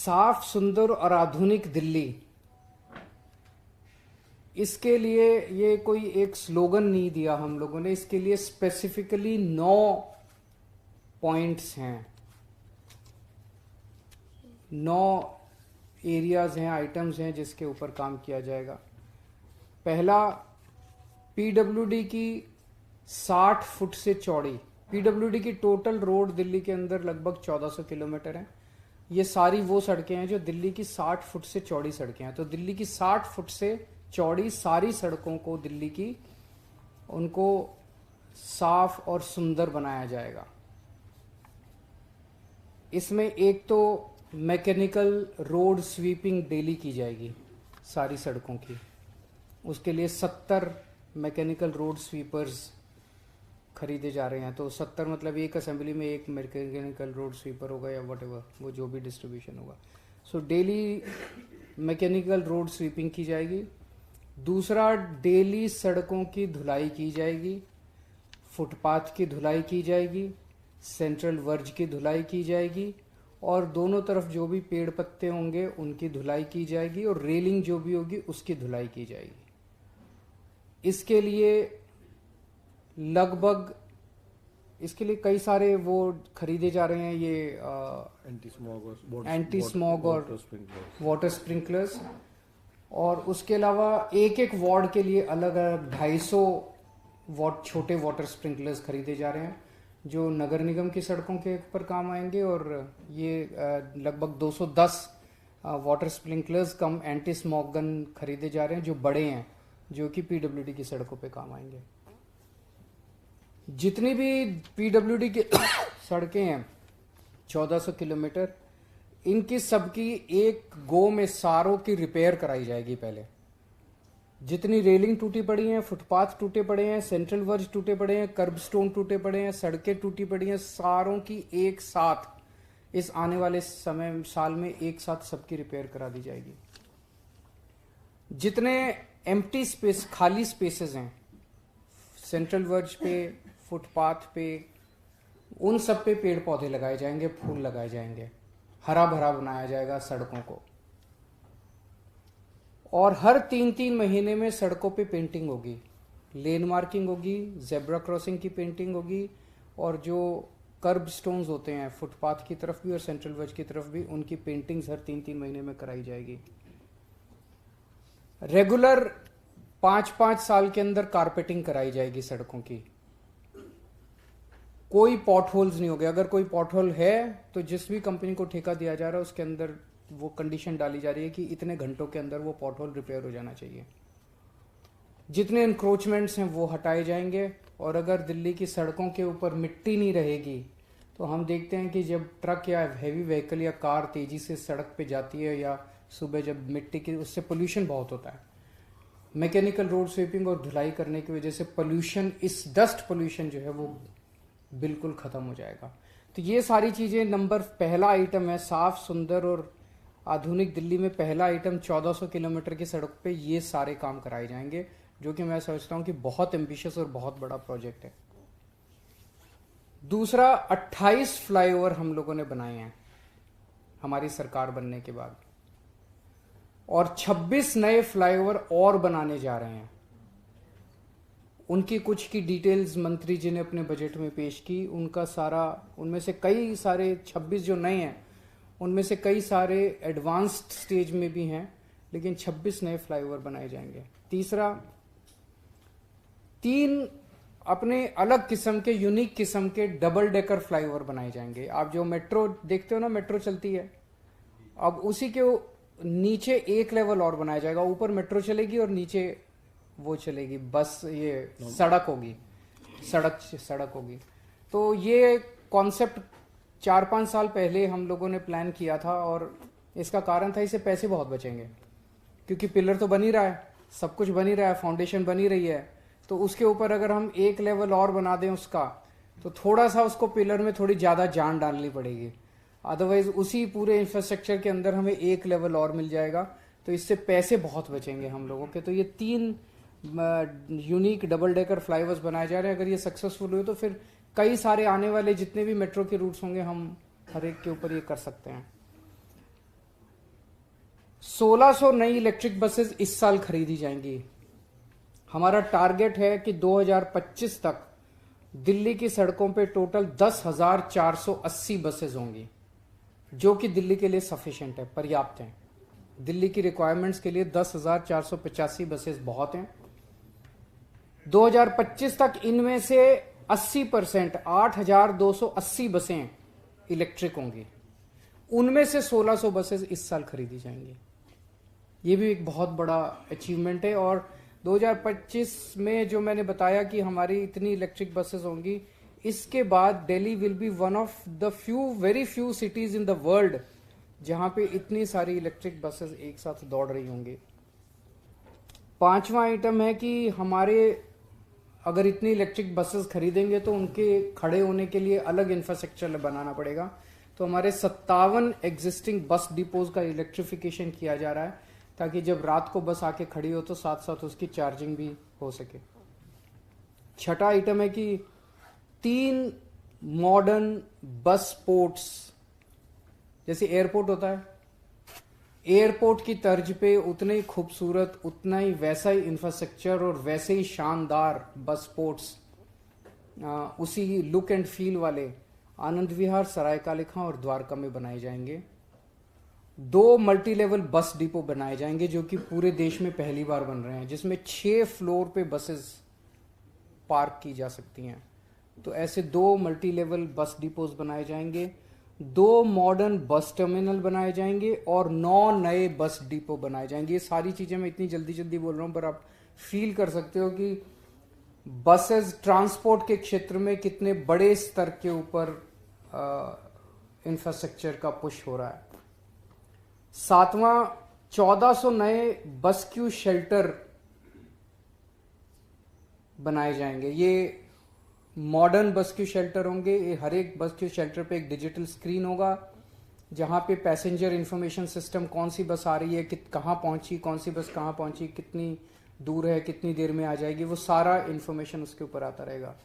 साफ, सुंदर और आधुनिक दिल्ली, इसके लिए ये कोई एक स्लोगन नहीं दिया हम लोगों ने, इसके लिए स्पेसिफिकली 9 पॉइंट्स हैं, 9 एरियाज हैं, आइटम्स हैं जिसके ऊपर काम किया जाएगा। पहला, पीडब्ल्यूडी की 60 फुट से चौड़ी, पीडब्ल्यूडी की टोटल रोड दिल्ली के अंदर लगभग 1400 किलोमीटर है। ये सारी वो सड़कें हैं जो दिल्ली की 60 फुट से चौड़ी सड़कें हैं। तो दिल्ली की 60 फुट से चौड़ी सारी सड़कों को दिल्ली की, उनको साफ और सुंदर बनाया जाएगा। इसमें एक तो मैकेनिकल रोड स्वीपिंग डेली की जाएगी सारी सड़कों की। उसके लिए 70 मैकेनिकल रोड स्वीपर्स खरीदे जा रहे हैं। तो 70 मतलब एक असेंबली में एक मैकेनिकल रोड स्वीपर होगा या व्हाटएवर, वो जो भी डिस्ट्रीब्यूशन होगा। So daily mechanical road sweeping की जाएगी। दूसरा, डेली सड़कों की धुलाई की जाएगी, फुटपाथ की धुलाई की जाएगी, सेंट्रल वर्ज की धुलाई की जाएगी, और दोनों तरफ जो भी पेड़ पत्ते होंगे उनकी धुलाई की जाएगी, और रेलिंग जो भी होगी उसकी धुलाई की जाएगी। इसके लिए लगभग, इसके लिए कई सारे वो खरीदे जा रहे हैं, ये एंटी स्मॉग और वाटर स्प्रिंकलर्स, और उसके अलावा एक एक वार्ड के लिए अलग अलग 250 छोटे वाटर स्प्रिंकलर्स खरीदे जा रहे हैं जो नगर निगम की सड़कों के ऊपर काम आएंगे। और ये लगभग 210 वाटर स्प्रिंकलर्स कम एंटी स्मॉग गन खरीदे जा रहे हैं जो बड़े हैं, जो कि पीडब्ल्यूडी की सड़कों पे काम आएंगे। जितनी भी पीडब्ल्यूडी की सड़कें हैं 1400 किलोमीटर, इनकी सबकी एक गो में सारों की रिपेयर कराई जाएगी। पहले जितनी रेलिंग टूटी पड़ी हैं, फुटपाथ टूटे पड़े हैं, सेंट्रल वर्ज टूटे पड़े हैं, कर्ब स्टोन टूटे पड़े हैं, सड़कें टूटी पड़ी हैं, सारों की एक साथ इस आने वाले समय साल में एक साथ सबकी रिपेयर करा दी जाएगी। जितने एम्प्टी स्पेस, खाली स्पेसेस हैं सेंट्रल वर्ज पे, फुटपाथ पे, उन सब पे पेड़ पौधे लगाए जाएंगे, फूल लगाए जाएंगे, हरा भरा बनाया जाएगा सड़कों को। और हर 3-3 महीने में सड़कों पे पेंटिंग होगी, लेन मार्किंग होगी, जेब्रा क्रॉसिंग की पेंटिंग होगी, और जो कर्ब स्टोन्स होते हैं फुटपाथ की तरफ भी और सेंट्रल वर्ज की तरफ भी, उनकी पेंटिंग्स हर 3-3 महीने में कराई जाएगी। रेगुलर 5-5 साल के अंदर कारपेटिंग कराई जाएगी सड़कों की। कोई पॉट होल्स नहीं होंगे। अगर कोई पॉट होल है तो जिस भी कंपनी को ठेका दिया जा रहा है उसके अंदर वो कंडीशन डाली जा रही है कि इतने घंटों के अंदर वो पॉट होल रिपेयर हो जाना चाहिए। जितने इंक्रोचमेंट्स हैं वो हटाए जाएंगे। और अगर दिल्ली की सड़कों के ऊपर मिट्टी नहीं रहेगी तो हम देखते हैं कि जब ट्रक या हैवी व्हीकल या कार तेजी से सड़क पे जाती है या सुबह जब मिट्टी की, उससे पोल्यूशन बहुत होता है। मैकेनिकल रोड स्वीपिंग और धुलाई करने की वजह से पोल्यूशन, इस डस्ट पोल्यूशन जो है वो बिल्कुल खत्म हो जाएगा। तो ये सारी चीजें, पहला आइटम है साफ, सुंदर और आधुनिक दिल्ली में पहला आइटम 1400 किलोमीटर की सड़क पे ये सारे काम कराए जाएंगे, जो कि मैं सोचता हूं कि बहुत एम्बिशियस और बहुत बड़ा प्रोजेक्ट है। दूसरा, 28 फ्लाईओवर हम लोगों ने बनाए हैं हमारी सरकार बनने के बाद, और 26 नए फ्लाईओवर और बनाने जा रहे हैं। उनकी कुछ की डिटेल्स मंत्री जी ने अपने बजट में पेश की। उनका सारा, उनमें से कई सारे 26 जो नए हैं उनमें से कई सारे एडवांस्ड स्टेज में भी हैं, लेकिन 26 नए फ्लाईओवर बनाए जाएंगे। तीसरा, 3 अपने अलग किस्म के, यूनिक किस्म के डबल डेकर फ्लाईओवर बनाए जाएंगे। आप जो मेट्रो देखते हो ना, मेट्रो चलती है, अब उसी के नीचे एक लेवल और बनाया जाएगा। ऊपर मेट्रो चलेगी और नीचे वो चलेगी, बस ये सड़क होगी, सड़क होगी। तो ये कॉन्सेप्ट 4-5 साल पहले हम लोगों ने प्लान किया था, और इसका कारण था इससे पैसे बहुत बचेंगे, क्योंकि पिलर तो बन ही रहा है, सब कुछ बन ही रहा है, फाउंडेशन बन ही रही है। तो उसके ऊपर अगर हम एक लेवल और बना दें उसका, तो थोड़ा सा उसको पिलर में थोड़ी ज्यादा जान डालनी पड़ेगी। अदरवाइज उसी पूरे इंफ्रास्ट्रक्चर के अंदर हमें एक लेवल और मिल जाएगा, तो इससे पैसे बहुत बचेंगे हम लोगों के। तो ये 3 यूनिक डबल डेकर फ्लाईओवर्स बनाए जा रहे हैं। अगर ये सक्सेसफुल हुए तो फिर कई सारे आने वाले जितने भी मेट्रो के रूट्स होंगे हम हर एक के ऊपर ये कर सकते हैं। 1600 नई इलेक्ट्रिक बसेस इस साल खरीदी जाएंगी। हमारा टारगेट है कि 2025 तक दिल्ली की सड़कों पे टोटल 10,480 बसेस होंगी, जो कि दिल्ली के लिए सफिशिएंट है, पर्याप्त है। दिल्ली की रिक्वायरमेंट्स के लिए 10,485 बसेस बहुत हैं। 2025 तक इनमें से 80%, 8,280 बसें इलेक्ट्रिक होंगी। उनमें से 1600 बसेस इस साल खरीदी जाएंगी। ये भी एक बहुत बड़ा अचीवमेंट है। और 2025 में जो मैंने बताया कि हमारी इतनी इलेक्ट्रिक बसेस होंगी, इसके बाद Delhi will be one of the very few cities in the world जहां पे इतनी सारी इलेक्ट्रिक बसेस एक साथ दौड़ रही होंगी। 5वां आइटम है कि हमारे अगर इतनी इलेक्ट्रिक बसेस खरीदेंगे तो उनके खड़े होने के लिए अलग इंफ्रास्ट्रक्चर बनाना पड़ेगा। तो हमारे 57 एग्जिस्टिंग बस डिपोज का इलेक्ट्रिफिकेशन किया जा रहा है, ताकि जब रात को बस आके खड़ी हो तो साथ साथ उसकी चार्जिंग भी हो सके। 6वां आइटम है कि 3 मॉडर्न बस पोर्ट्स, जैसे एयरपोर्ट होता है, एयरपोर्ट की तर्ज पे उतने ही खूबसूरत, उतना ही वैसा ही इंफ्रास्ट्रक्चर और वैसे ही शानदार बस पोर्ट्स, उसी लुक एंड फील वाले आनंद विहार, सरायकालिका और द्वारका में बनाए जाएंगे। 2 मल्टी लेवल बस डिपो बनाए जाएंगे जो कि पूरे देश में पहली बार बन रहे हैं, जिसमें 6 फ्लोर पे बसेस पार्क की जा सकती हैं। तो ऐसे 2 मल्टी लेवल बस डिपोज बनाए जाएंगे, 2 मॉडर्न बस टर्मिनल बनाए जाएंगे और 9 नए बस डिपो बनाए जाएंगे। ये सारी चीजें मैं इतनी जल्दी जल्दी बोल रहा हूं, पर आप फील कर सकते हो कि बसेस ट्रांसपोर्ट के क्षेत्र में कितने बड़े स्तर के ऊपर इंफ्रास्ट्रक्चर का पुश हो रहा है। 7वां, 1400 नए बस क्यू शेल्टर बनाए जाएंगे। ये मॉडर्न बस क्यू शेल्टर होंगे। ये हर एक बस क्यू शेल्टर पे एक डिजिटल स्क्रीन होगा जहां पे पैसेंजर इंफॉर्मेशन सिस्टम, कौन सी बस आ रही है, कहां पहुंची, कौन सी बस कहां पहुंची, कितनी दूर है, कितनी देर में आ जाएगी, वो सारा इंफॉर्मेशन उसके ऊपर आता रहेगा।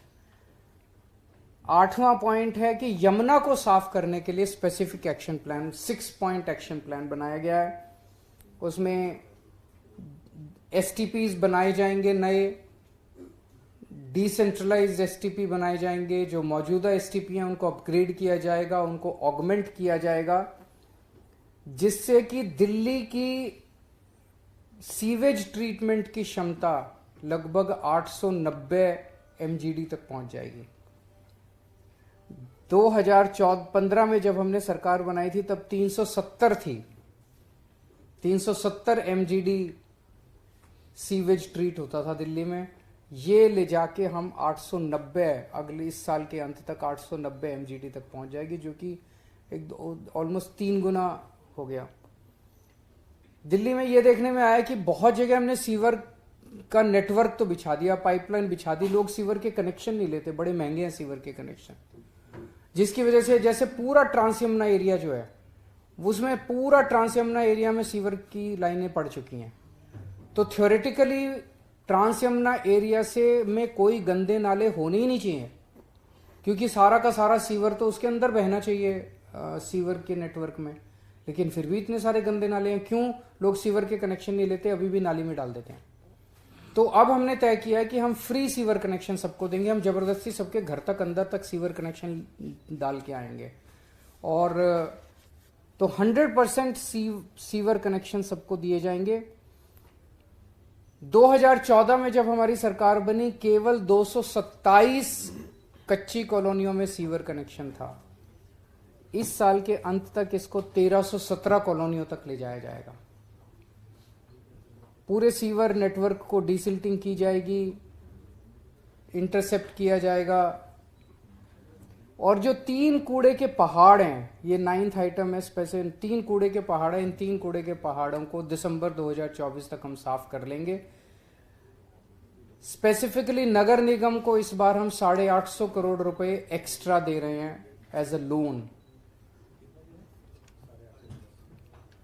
8वां पॉइंट है कि यमुना को साफ करने के लिए specific action plan, 6 point action plan बनाया गया है। उसमें एसटीपीज बनाए जाएंगे, नए डिसेंट्रलाइज्ड एसटीपी बनाए जाएंगे। जो मौजूदा एसटीपी हैं उनको अपग्रेड किया जाएगा, उनको ऑगमेंट किया जाएगा, जिससे कि दिल्ली की सीवेज ट्रीटमेंट की क्षमता लगभग 890 एमजीडी तक पहुंच जाएगी। 2015 में जब हमने सरकार बनाई थी तब 370 थी, 370 एमजीडी सीवेज ट्रीट होता था दिल्ली में। ये ले जाके हम 890, अगले इस साल के अंत तक 890 एमजीडी तक पहुंच जाएगी, जो कि एक ऑलमोस्ट 3 गुना हो गया। दिल्ली में ये देखने में आया कि बहुत जगह हमने सीवर का नेटवर्क तो बिछा दिया, पाइपलाइन बिछा दी, लोग सीवर के कनेक्शन नहीं लेते, बड़े महंगे हैं सीवर के कनेक्शन, जिसकी वजह से जैसे पूरा ट्रांस यमुना एरिया जो है, उसमें पूरा ट्रांस यमुना एरिया में सीवर की लाइनें पड़ चुकी हैं। तो थ्योरेटिकली ट्रांस यमुना एरिया से में कोई गंदे नाले होने ही नहीं चाहिए, क्योंकि सारा का सारा सीवर तो उसके अंदर बहना चाहिए सीवर के नेटवर्क में, लेकिन फिर भी इतने सारे गंदे नाले हैं। क्यों लोग सीवर के कनेक्शन नहीं लेते, अभी भी नाली में डाल देते हैं। तो अब हमने तय किया है कि हम फ्री सीवर कनेक्शन सबको देंगे, हम जबरदस्ती सबके घर तक अंदर तक सीवर कनेक्शन डाल के आएंगे। और तो 100% सीवर कनेक्शन सबको दिए जाएंगे। 2014 में जब हमारी सरकार बनी, केवल 227 कच्ची कॉलोनियों में सीवर कनेक्शन था। इस साल के अंत तक इसको 1317 कॉलोनियों तक ले जाया जाएगा। पूरे सीवर नेटवर्क को डिसिल्टिंग की जाएगी, इंटरसेप्ट किया जाएगा। और जो 3 कूड़े के पहाड़ हैं, ये 9th आइटम है, स्पेशल 3 कूड़े के पहाड़ हैं, इन 3 कूड़े के पहाड़ों को दिसंबर 2024 तक हम साफ कर लेंगे। स्पेसिफिकली नगर निगम को इस बार हम 850 करोड़ रुपए एक्स्ट्रा दे रहे हैं एज अ लोन।